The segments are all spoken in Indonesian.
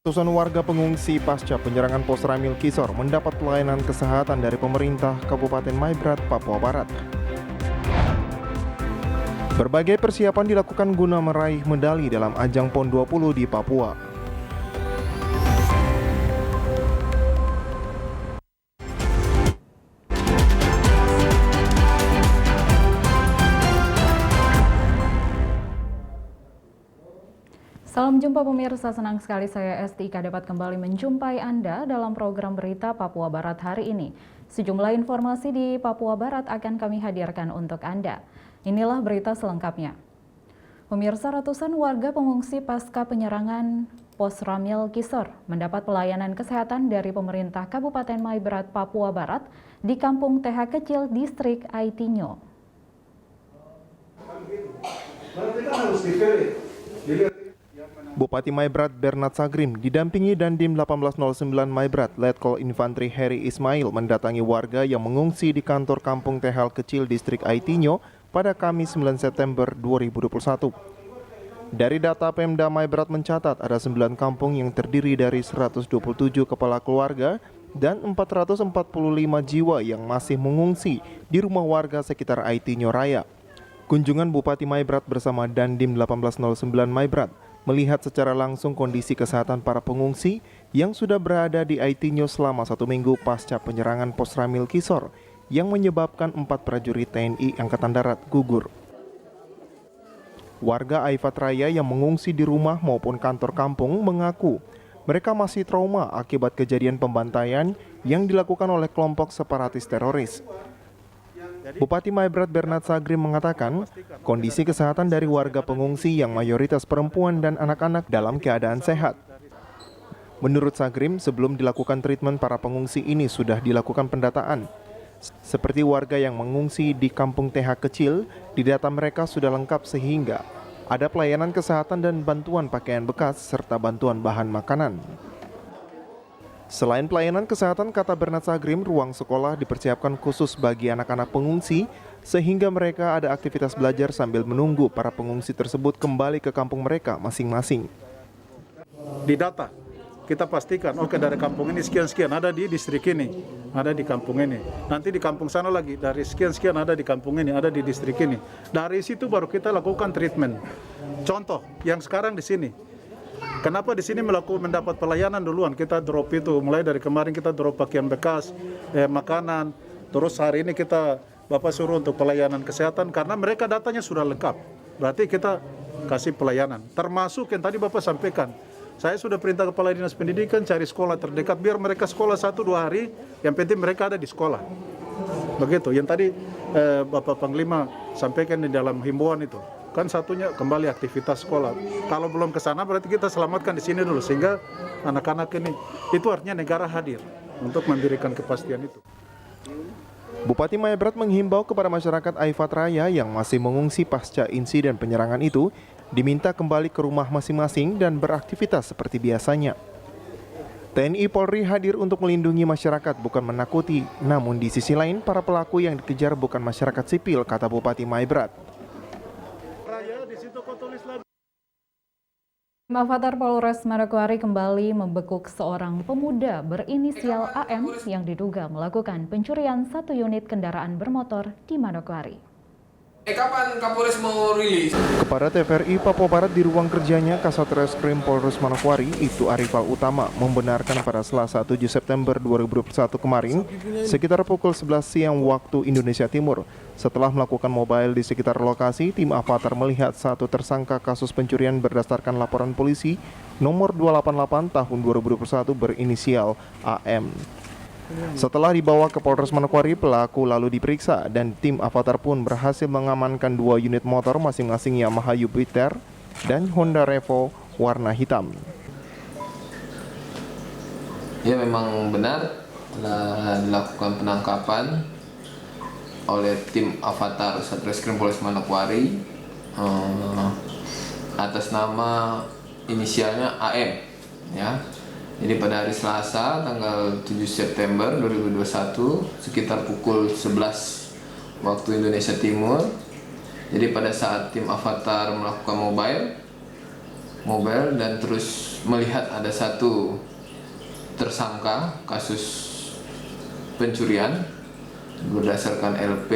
Ratusan warga pengungsi pasca penyerangan Pos Ramil Kisor mendapat pelayanan kesehatan dari pemerintah Kabupaten Maibrat, Papua Barat. Berbagai persiapan dilakukan guna meraih medali dalam ajang PON 20 di Papua. Salam jumpa pemirsa, senang sekali saya Estika dapat kembali menjumpai Anda dalam program berita Papua Barat hari ini. Sejumlah informasi di Papua Barat akan kami hadirkan untuk Anda. Inilah berita selengkapnya. Pemirsa, ratusan warga pengungsi pasca penyerangan Pos Ramil Kisor mendapat pelayanan kesehatan dari pemerintah Kabupaten Maibrat, Papua Barat di Kampung TH Kecil, Distrik Aitinyo. Bupati Maibrat Bernard Sagrim didampingi Dandim 1809 Maibrat Letkol Infantri Heri Ismail mendatangi warga yang mengungsi di kantor Kampung TH Kecil Distrik Aitinyo pada Kamis 9 September 2021. Dari data Pemda Maibrat mencatat ada 9 kampung yang terdiri dari 127 kepala keluarga dan 445 jiwa yang masih mengungsi di rumah warga sekitar Aitinyo Raya. Kunjungan Bupati Maibrat bersama Dandim 1809 Maibrat melihat secara langsung kondisi kesehatan para pengungsi yang sudah berada di Aitinyo selama 1 minggu pasca penyerangan Pos Ramil Kisor yang menyebabkan 4 prajurit TNI Angkatan Darat gugur. Warga Aifat Raya yang mengungsi di rumah maupun kantor kampung mengaku mereka masih trauma akibat kejadian pembantaian yang dilakukan oleh kelompok separatis teroris. Bupati Maibrat Bernard Sagrim mengatakan kondisi kesehatan dari warga pengungsi yang mayoritas perempuan dan anak-anak dalam keadaan sehat. Menurut Sagrim, sebelum dilakukan treatment para pengungsi ini sudah dilakukan pendataan. Seperti warga yang mengungsi di Kampung TH Kecil, di data mereka sudah lengkap sehingga ada pelayanan kesehatan dan bantuan pakaian bekas serta bantuan bahan makanan. Selain pelayanan kesehatan, kata Bernard Sagrim, ruang sekolah dipersiapkan khusus bagi anak-anak pengungsi sehingga mereka ada aktivitas belajar sambil menunggu para pengungsi tersebut kembali ke kampung mereka masing-masing. Di data, kita pastikan, oke dari kampung ini sekian-sekian ada di distrik ini, ada di kampung ini. Nanti di kampung sana lagi, dari sekian-sekian ada di kampung ini, ada di distrik ini. Dari situ baru kita lakukan treatment. Contoh, yang sekarang di sini. Kenapa di sini mendapat pelayanan duluan? Kita drop itu, mulai dari kemarin kita drop pakaian bekas, makanan. Terus hari ini kita Bapak suruh untuk pelayanan kesehatan karena mereka datanya sudah lengkap. Berarti kita kasih pelayanan. Termasuk yang tadi Bapak sampaikan. Saya sudah perintah Kepala Dinas Pendidikan cari sekolah terdekat biar mereka sekolah 1-2 hari, yang penting mereka ada di sekolah. Begitu. Yang tadi Bapak Panglima sampaikan di dalam himbauan itu. Kan satunya kembali aktivitas sekolah. Kalau belum ke sana berarti kita selamatkan di sini dulu sehingga anak-anak ini itu artinya negara hadir untuk memberikan kepastian itu. Bupati Maibrat menghimbau kepada masyarakat Aifat Raya yang masih mengungsi pasca insiden penyerangan itu diminta kembali ke rumah masing-masing dan beraktivitas seperti biasanya. TNI Polri hadir untuk melindungi masyarakat bukan menakuti, namun di sisi lain para pelaku yang dikejar bukan masyarakat sipil, kata Bupati Maibrat. Avatar Polres Manokwari kembali membekuk seorang pemuda berinisial AM yang diduga melakukan pencurian 1 unit kendaraan bermotor di Manokwari. Kapan Kapolres mau rilis? Kepada TVRI Papua Barat di ruang kerjanya, Kasat Reskrim Polres Manokwari, Ibtu Arifal Utama, membenarkan pada Selasa 7 September 2021 kemarin, sekitar pukul 11 siang waktu Indonesia Timur, setelah melakukan mobile di sekitar lokasi, tim Avatar melihat satu tersangka kasus pencurian berdasarkan laporan polisi nomor 288 tahun 2021 berinisial AM. Setelah dibawa ke Polres Manokwari, pelaku lalu diperiksa dan tim Avatar pun berhasil mengamankan 2 unit motor masing-masing Yamaha Jupiter dan Honda Revo warna hitam. Ya, memang benar telah dilakukan penangkapan oleh tim Avatar Satreskrim Polres Manokwari atas nama inisialnya AM, ya. Jadi pada hari Selasa tanggal 7 September 2021 sekitar pukul 11 waktu Indonesia Timur. Jadi pada saat tim Avatar melakukan mobile mobile dan terus melihat ada satu tersangka kasus pencurian berdasarkan LP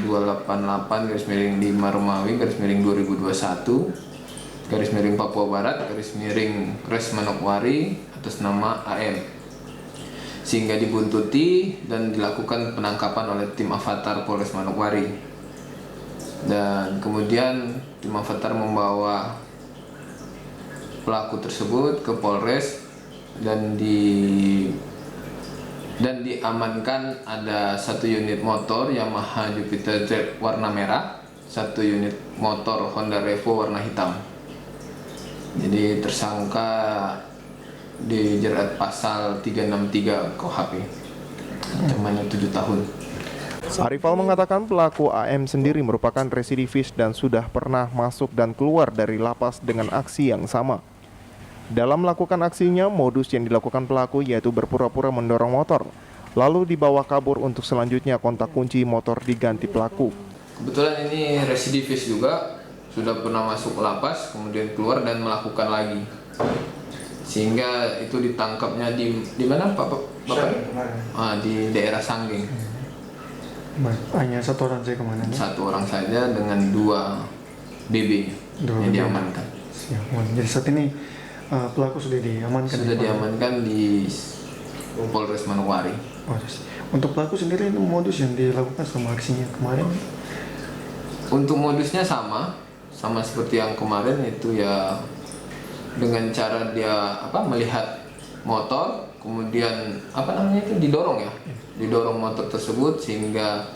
288/5 Romawi /2021 Papua Barat Res Manokwari atas nama AM, sehingga dibuntuti dan dilakukan penangkapan oleh tim Avatar Polres Manokwari. Dan kemudian tim Avatar membawa pelaku tersebut ke Polres dan diamankan ada satu unit motor Yamaha Jupiter Z warna merah, satu unit motor Honda Revo warna hitam. Jadi tersangka dijerat pasal 363 KUHP, ancamannya 7 tahun. Arifal mengatakan pelaku AM sendiri merupakan residivis dan sudah pernah masuk dan keluar dari lapas dengan aksi yang sama. Dalam melakukan aksinya, modus yang dilakukan pelaku yaitu berpura-pura mendorong motor, lalu dibawa kabur untuk selanjutnya kontak kunci motor diganti pelaku. Kebetulan ini residivis juga, sudah pernah masuk lapas, kemudian keluar dan melakukan lagi. Sehingga itu ditangkapnya di mana Bapak? Di daerah Sanggeng. Hanya satu orang saja kemana? Satu orang saja dengan 2 BB yang diamankan. Siap. Jadi saat ini pelaku sudah diamankan? Sudah diamankan di Polres Manokwari. Untuk pelaku sendiri itu modus yang dilakukan selama aksinya kemarin? Untuk modusnya sama seperti yang kemarin, itu ya dengan cara dia melihat motor, kemudian didorong motor tersebut sehingga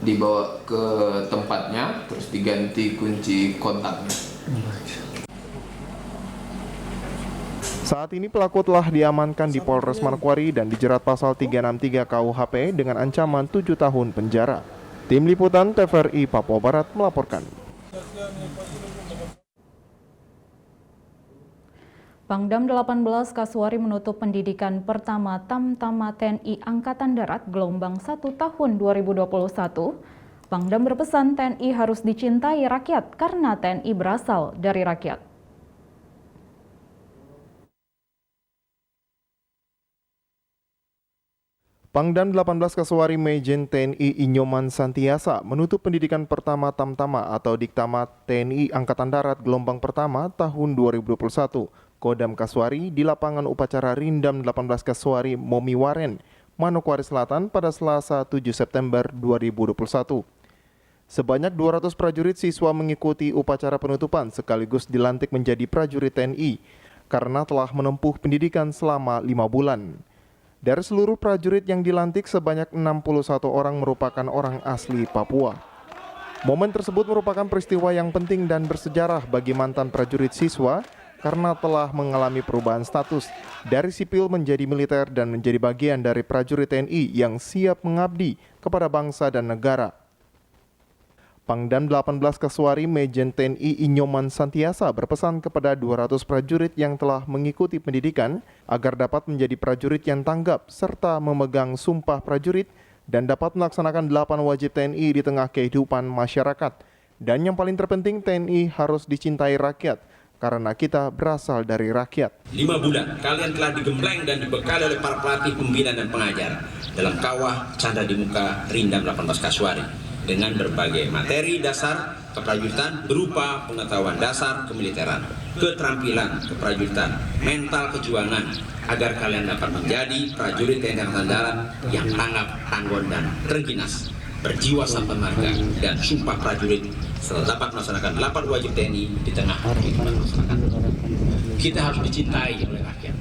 dibawa ke tempatnya, terus diganti kunci kontaknya. Saat ini pelaku telah diamankan di Polres Manokwari dan dijerat pasal 363 KUHP dengan ancaman 7 tahun penjara. Tim Liputan TVRI Papua Barat melaporkan. Pangdam 18 Kasuari menutup pendidikan pertama Tamtama TNI Angkatan Darat gelombang 1 tahun 2021. Pangdam berpesan TNI harus dicintai rakyat karena TNI berasal dari rakyat. Pangdam 18 Kasuari Majen TNI Inyoman Santiasa menutup pendidikan pertama Tamtama atau Diktamat TNI Angkatan Darat gelombang pertama tahun 2021. Kodam Kasuari di lapangan upacara Rindam 18 Kasuari Momiwaren, Manokwari Selatan pada Selasa 7 September 2021. Sebanyak 200 prajurit siswa mengikuti upacara penutupan sekaligus dilantik menjadi prajurit TNI karena telah menempuh pendidikan selama 5 bulan. Dari seluruh prajurit yang dilantik, sebanyak 61 orang merupakan orang asli Papua. Momen tersebut merupakan peristiwa yang penting dan bersejarah bagi mantan prajurit siswa karena telah mengalami perubahan status dari sipil menjadi militer dan menjadi bagian dari prajurit TNI yang siap mengabdi kepada bangsa dan negara. Pangdam 18 Kasuari Majen TNI Inyoman Santiasa berpesan kepada 200 prajurit yang telah mengikuti pendidikan agar dapat menjadi prajurit yang tanggap serta memegang sumpah prajurit dan dapat melaksanakan 8 wajib TNI di tengah kehidupan masyarakat. Dan yang paling terpenting, TNI harus dicintai rakyat karena kita berasal dari rakyat. 5 bulan kalian telah digembleng dan dibekali oleh para pelatih, pembina dan pengajar dalam kawah Canda di Muka Rindam 18 Kasuari dengan berbagai materi dasar keprajuritan berupa pengetahuan dasar kemiliteran, keterampilan keprajuritan, mental kejuangan agar kalian dapat menjadi prajurit TNI Angkatan Darat yang tanggap, tangguh dan terengginas, berjiwa sampan marga dan sumpah prajurit serta dapat melaksanakan 8 wajib TNI di tengah kehidupan masyarakat. Kita harus dicintai oleh rakyat.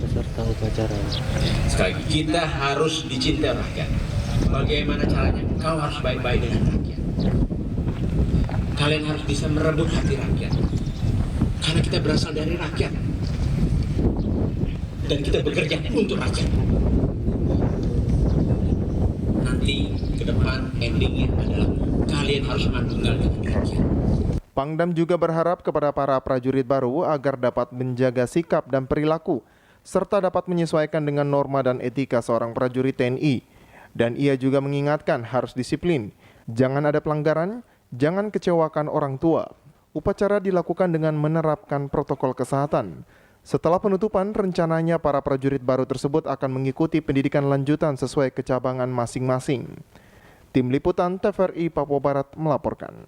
Sekali lagi, kita harus dicintai rakyat. Bagaimana caranya? Kau harus baik-baik dengan rakyat. Kalian harus bisa merebut hati rakyat. Karena kita berasal dari rakyat. Dan kita bekerja untuk rakyat. Nanti ke depan endingnya adalah kalian harus mandunggal dengan rakyat. Pangdam juga berharap kepada para prajurit baru agar dapat menjaga sikap dan perilaku, serta dapat menyesuaikan dengan norma dan etika seorang prajurit TNI. Dan ia juga mengingatkan harus disiplin, jangan ada pelanggaran, jangan kecewakan orang tua. Upacara dilakukan dengan menerapkan protokol kesehatan. Setelah penutupan, rencananya para prajurit baru tersebut akan mengikuti pendidikan lanjutan sesuai kecabangan masing-masing. Tim Liputan TVRI Papua Barat melaporkan.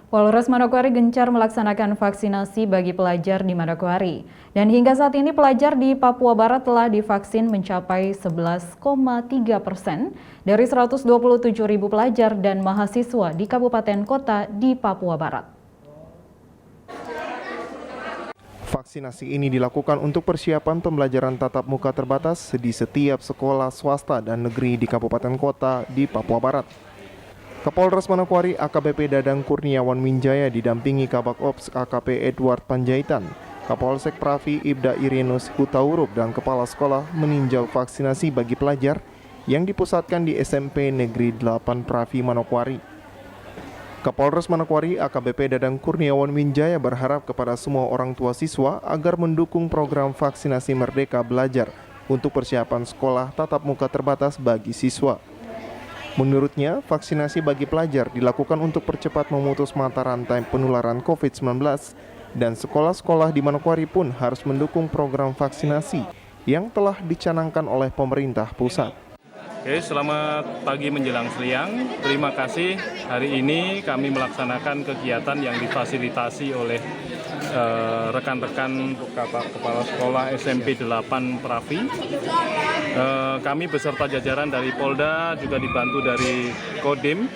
Polres Manokwari gencar melaksanakan vaksinasi bagi pelajar di Manokwari. Dan hingga saat ini pelajar di Papua Barat telah divaksin mencapai 11,3% dari 127.000 pelajar dan mahasiswa di kabupaten kota di Papua Barat. Vaksinasi ini dilakukan untuk persiapan pembelajaran tatap muka terbatas di setiap sekolah swasta dan negeri di kabupaten kota di Papua Barat. Kapolres Manokwari AKBP Dadang Kurniawan Winjaya didampingi Kabak Ops AKP Edward Panjaitan, Kapolsek Pravi Ibda Irenus Hutaurup dan Kepala Sekolah meninjau vaksinasi bagi pelajar yang dipusatkan di SMP Negeri 8 Pravi Manokwari. Kapolres Manokwari AKBP Dadang Kurniawan Winjaya berharap kepada semua orang tua siswa agar mendukung program vaksinasi Merdeka Belajar untuk persiapan sekolah tatap muka terbatas bagi siswa. Menurutnya, vaksinasi bagi pelajar dilakukan untuk percepat memutus mata rantai penularan COVID-19 dan sekolah-sekolah di Manokwari pun harus mendukung program vaksinasi yang telah dicanangkan oleh pemerintah pusat. Oke, selamat pagi menjelang siang. Terima kasih. Hari ini kami melaksanakan kegiatan yang difasilitasi oleh rekan-rekan kepala sekolah SMP 8 Pravi. Kami beserta jajaran dari Polda juga dibantu dari Kodim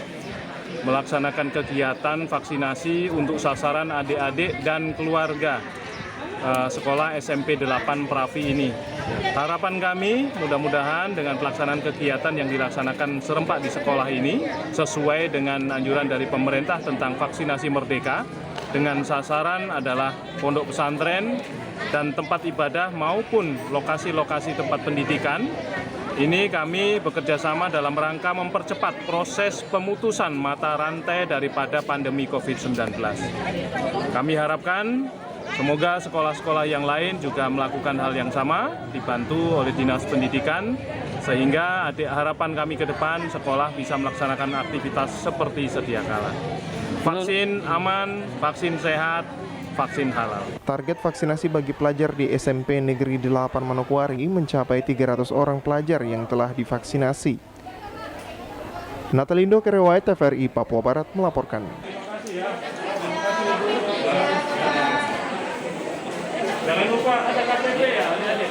melaksanakan kegiatan vaksinasi untuk sasaran adik-adik dan keluarga sekolah SMP 8 Pravi ini. Harapan kami mudah-mudahan dengan pelaksanaan kegiatan yang dilaksanakan serempak di sekolah ini sesuai dengan anjuran dari pemerintah tentang vaksinasi merdeka dengan sasaran adalah pondok pesantren dan tempat ibadah maupun lokasi-lokasi tempat pendidikan. Ini kami bekerja sama dalam rangka mempercepat proses pemutusan mata rantai daripada pandemi COVID-19. Kami harapkan semoga sekolah-sekolah yang lain juga melakukan hal yang sama, dibantu oleh Dinas Pendidikan, sehingga harapan kami ke depan sekolah bisa melaksanakan aktivitas seperti sedia kala. Vaksin aman, vaksin sehat, vaksin halal. Target vaksinasi bagi pelajar di SMP Negeri 8 Manokwari mencapai 300 orang pelajar yang telah divaksinasi. Natalindo Kerewai TVRI Papua Barat melaporkan. Jangan lupa ada KTP ya, adik-adik.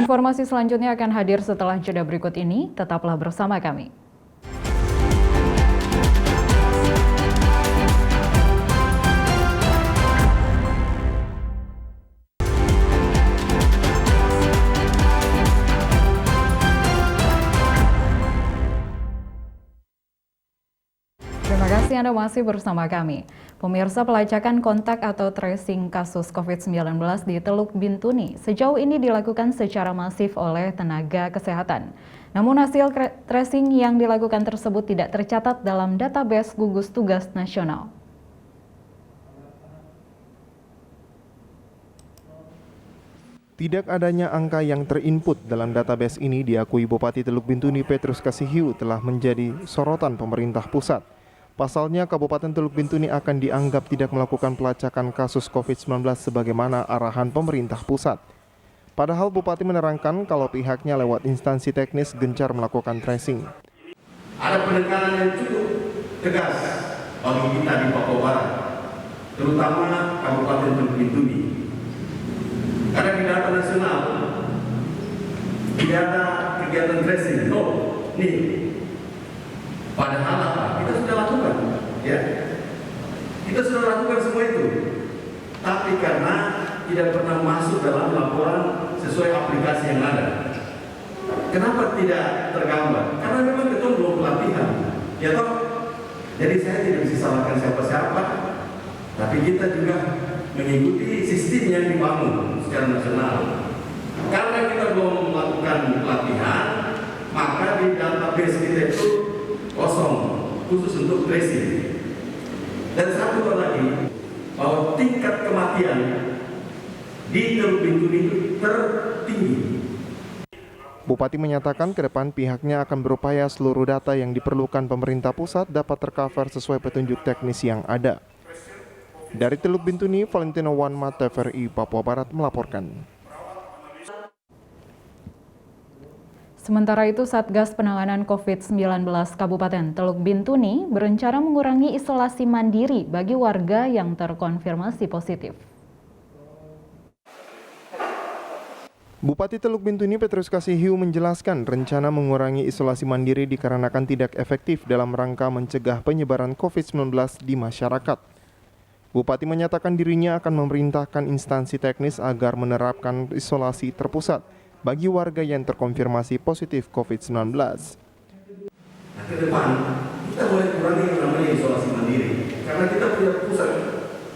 Informasi selanjutnya akan hadir setelah jeda berikut ini. Tetaplah bersama kami. Terima kasih Anda masih bersama kami. Pemirsa, pelacakan kontak atau tracing kasus COVID-19 di Teluk Bintuni sejauh ini dilakukan secara masif oleh tenaga kesehatan. Namun hasil tracing yang dilakukan tersebut tidak tercatat dalam database gugus tugas nasional. Tidak adanya angka yang terinput dalam database ini diakui Bupati Teluk Bintuni Petrus Kasihiu telah menjadi sorotan pemerintah pusat. Pasalnya, Kabupaten Teluk Bintuni akan dianggap tidak melakukan pelacakan kasus COVID-19 sebagaimana arahan pemerintah pusat. Padahal Bupati menerangkan kalau pihaknya lewat instansi teknis gencar melakukan tracing. Ada penekanan yang cukup tegas bagi kita di Papua Barat, terutama Kabupaten Teluk Bintuni. Karena di data nasional tidak ada kegiatan tracing. Nih. Padahal apa? Kita sudah lakukan, ya. Kita sudah lakukan semua itu. Tapi karena tidak pernah masuk dalam laporan sesuai aplikasi yang ada. Kenapa tidak tergambar? Karena memang kita belum pelatihan, ya toh. Jadi saya tidak bisa salahkan siapa-siapa. Tapi kita juga mengikuti sistem yang dibangun secara nasional. Karena kita belum melakukan pelatihan, maka di database kita itu kosong khusus untuk tracing. Dan satu lagi, bahwa tingkat kematian di Teluk Bintuni itu tertinggi. Bupati menyatakan ke depan pihaknya akan berupaya seluruh data yang diperlukan pemerintah pusat dapat tercover sesuai petunjuk teknis yang ada. Dari Teluk Bintuni, Valentino Wanma, TVRI Papua Barat melaporkan. Sementara itu, Satgas Penanganan COVID-19 Kabupaten Teluk Bintuni berencana mengurangi isolasi mandiri bagi warga yang terkonfirmasi positif. Bupati Teluk Bintuni Petrus Kasihiu menjelaskan rencana mengurangi isolasi mandiri dikarenakan tidak efektif dalam rangka mencegah penyebaran COVID-19 di masyarakat. Bupati menyatakan dirinya akan memerintahkan instansi teknis agar menerapkan isolasi terpusat bagi warga yang terkonfirmasi positif COVID-19. Nah, ke depan kita boleh kurangi yang namanya isolasi mandiri, karena kita punya pusat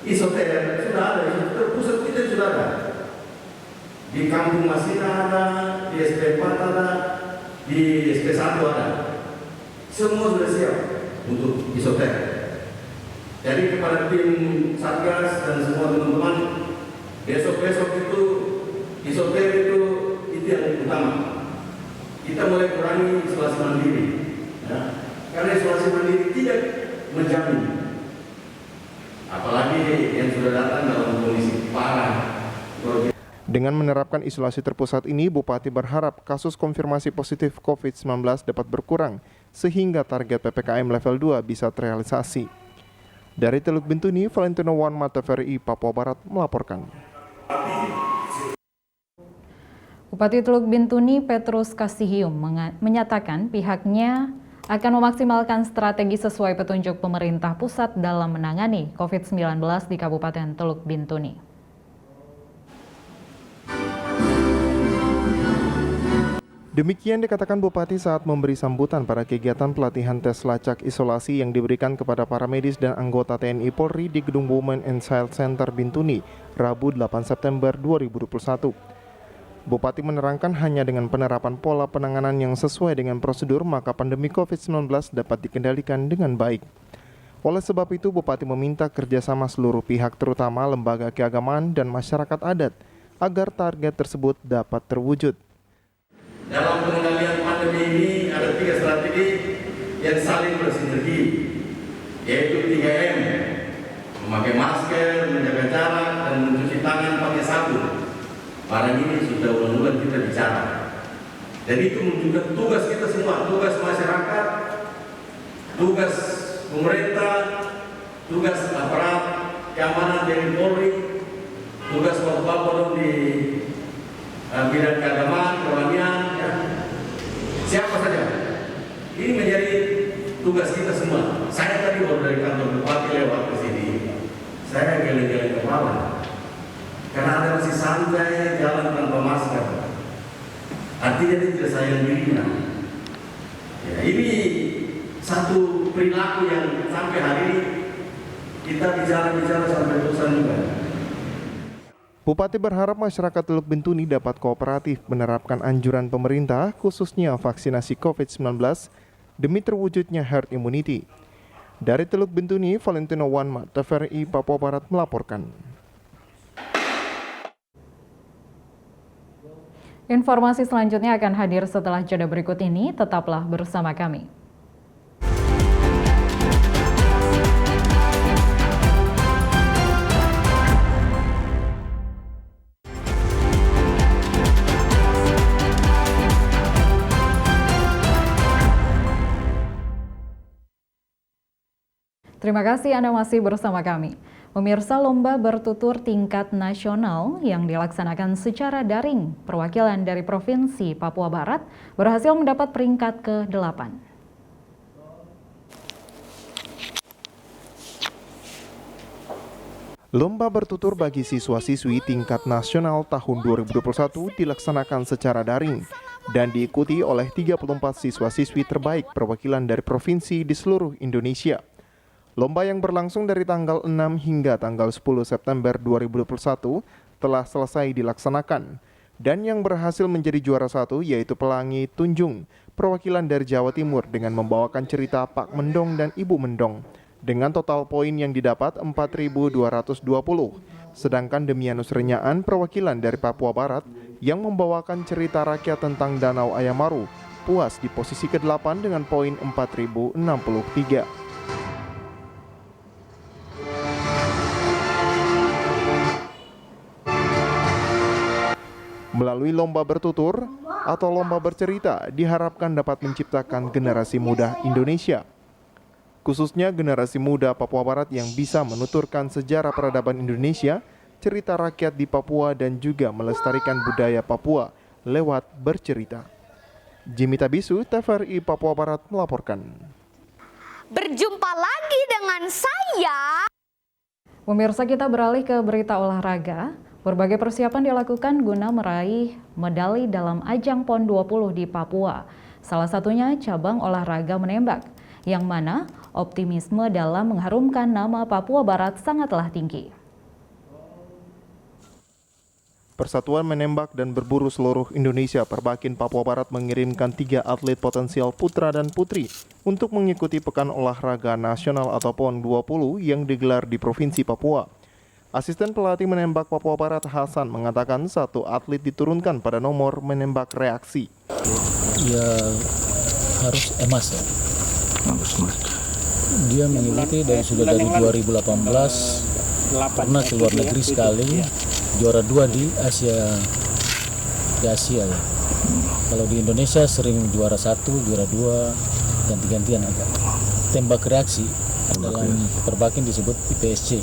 isoter sudah ada, isoter pusat kita sudah ada. Di Kampung Masina ada, di SP4 ada, di SP1 ada. Semua sudah siap untuk isoter. Jadi kepada tim Satgas dan semua teman-teman, besok-besok itu isoter itu yang utama. Kita mulai kurangi isolasi mandiri, ya. Karena isolasi mandiri tidak menjamin, apalagi yang sudah datang dalam kondisi parah. Dengan menerapkan isolasi terpusat ini, Bupati berharap kasus konfirmasi positif COVID-19 dapat berkurang sehingga target PPKM level 2 bisa terrealisasi. Dari Teluk Bintuni, Valentino Wanma, TVRI Papua Barat melaporkan. Bupati Teluk Bintuni Petrus Kasihiu menyatakan pihaknya akan memaksimalkan strategi sesuai petunjuk pemerintah pusat dalam menangani COVID-19 di Kabupaten Teluk Bintuni. Demikian dikatakan Bupati saat memberi sambutan pada kegiatan pelatihan tes lacak isolasi yang diberikan kepada para medis dan anggota TNI Polri di Gedung Women and Child Center Bintuni, Rabu 8 September 2021. Bupati menerangkan hanya dengan penerapan pola penanganan yang sesuai dengan prosedur maka pandemi COVID-19 dapat dikendalikan dengan baik. Oleh sebab itu, Bupati meminta kerjasama seluruh pihak terutama lembaga keagamaan dan masyarakat adat agar target tersebut dapat terwujud. Dalam pengendalian pandemi ini ada 3 strategi yang saling bersinergi, yaitu 3M, memakai masker, menjaga jarak, dan mencuci tangan pakai sabun. Barang ini sudah ulang-ulang kita bicara. Dan itu menunjukkan tugas kita semua, tugas masyarakat, tugas pemerintah, tugas aparat keamanan TNI Polri, tugas bapak-bapak di bidang keagamaan, kerohanian, ya. Siapa saja. Ini menjadi tugas kita semua. Saya tadi baru dari kantor Bupati lewat ke sini. Saya geleng-geleng kepala. Karena ada masih santai jalan tanpa masker. Artinya dia tidak sayang dirinya. Ya, ini satu perilaku yang sampai hari ini kita bicara sampai bosan juga. Bupati berharap masyarakat Teluk Bintuni dapat kooperatif menerapkan anjuran pemerintah khususnya vaksinasi COVID-19 demi terwujudnya herd immunity. Dari Teluk Bintuni, Valentino Wanma, TVRI Papua Barat melaporkan. Informasi selanjutnya akan hadir setelah jeda berikut ini, tetaplah bersama kami. Terima kasih Anda masih bersama kami. Pemirsa, lomba bertutur tingkat nasional yang dilaksanakan secara daring perwakilan dari Provinsi Papua Barat berhasil mendapat peringkat ke-8. Lomba bertutur bagi siswa-siswi tingkat nasional tahun 2021 dilaksanakan secara daring dan diikuti oleh 34 siswa-siswi terbaik perwakilan dari provinsi di seluruh Indonesia. Lomba yang berlangsung dari tanggal 6 hingga tanggal 10 September 2021 telah selesai dilaksanakan. Dan yang berhasil menjadi juara 1 yaitu Pelangi Tunjung, perwakilan dari Jawa Timur dengan membawakan cerita Pak Mendong dan Ibu Mendong. dengan total poin yang didapat 4.220. Sedangkan Demianus Renyaan, perwakilan dari Papua Barat, yang membawakan cerita rakyat tentang Danau Ayamaru, puas di posisi ke-8 dengan poin 4.063. Melalui lomba bertutur atau lomba bercerita diharapkan dapat menciptakan generasi muda Indonesia. Khususnya generasi muda Papua Barat yang bisa menuturkan sejarah peradaban Indonesia, cerita rakyat di Papua dan juga melestarikan budaya Papua lewat bercerita. Jimmy Tabisu, TVRI Papua Barat melaporkan. Berjumpa lagi dengan saya. Pemirsa, kita beralih ke berita olahraga. Berbagai persiapan dilakukan guna meraih medali dalam ajang PON 20 di Papua. Salah satunya cabang olahraga menembak, yang mana optimisme dalam mengharumkan nama Papua Barat sangatlah tinggi. Persatuan Menembak dan Berburu Seluruh Indonesia Perbakin Papua Barat mengirimkan 3 atlet potensial putra dan putri untuk mengikuti Pekan Olahraga Nasional atau PON 20 yang digelar di Provinsi Papua. Asisten pelatih menembak Papua Barat Hasan mengatakan 1 atlet diturunkan pada nomor menembak reaksi. Ya harus emas ya. Dia mengikuti sudah dari 2018, pernah ke luar negeri sekali, juara 2 di Asia ya. Kalau di Indonesia sering juara 1, juara 2, ganti-gantian agak. Tembak reaksi dalam Perbakin disebut IPSC.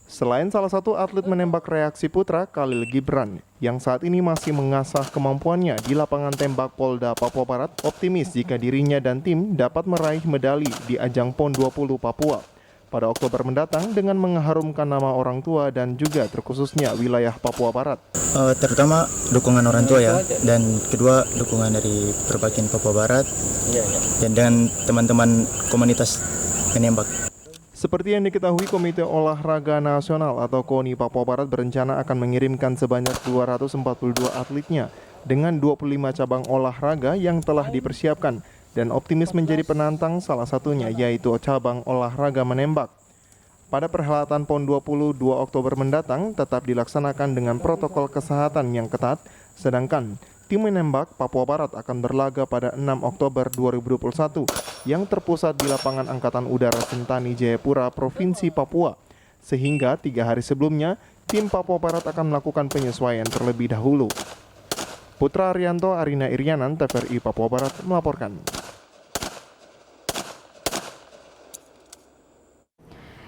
Selain salah satu atlet menembak reaksi putra, Khalil Gibran, yang saat ini masih mengasah kemampuannya di lapangan tembak Polda Papua Barat, optimis jika dirinya dan tim dapat meraih medali di ajang PON 20 Papua pada Oktober mendatang dengan mengharumkan nama orang tua dan juga terkhususnya wilayah Papua Barat. Terutama dukungan orang tua ya, dan kedua dukungan dari Perbakin Papua Barat dan dengan teman-teman komunitas penembak. Seperti yang diketahui, Komite Olahraga Nasional atau KONI Papua Barat berencana akan mengirimkan sebanyak 242 atletnya dengan 25 cabang olahraga yang telah dipersiapkan dan optimis menjadi penantang salah satunya yaitu cabang olahraga menembak. Pada perhelatan PON 20 2 Oktober mendatang tetap dilaksanakan dengan protokol kesehatan yang ketat, sedangkan tim menembak Papua Barat akan berlaga pada 6 Oktober 2021 yang terpusat di lapangan Angkatan Udara Sentani Jayapura, Provinsi Papua. Sehingga 3 hari sebelumnya, tim Papua Barat akan melakukan penyesuaian terlebih dahulu. Putra Arianto, Arina Irianan, TVRI Papua Barat melaporkan.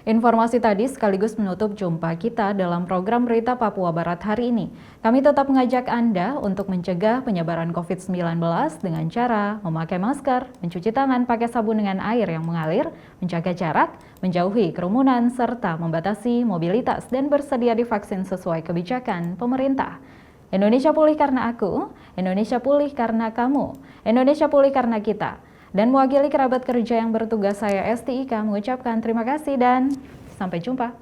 Informasi tadi sekaligus menutup jumpa kita dalam program Berita Papua Barat hari ini. Kami tetap mengajak Anda untuk mencegah penyebaran COVID-19 dengan cara memakai masker, mencuci tangan pakai sabun dengan air yang mengalir, menjaga jarak, menjauhi kerumunan, serta membatasi mobilitas dan bersedia divaksin sesuai kebijakan pemerintah. Indonesia pulih karena aku, Indonesia pulih karena kamu, Indonesia pulih karena kita. Dan mewakili kerabat kerja yang bertugas, saya Esti Ika mengucapkan terima kasih dan sampai jumpa.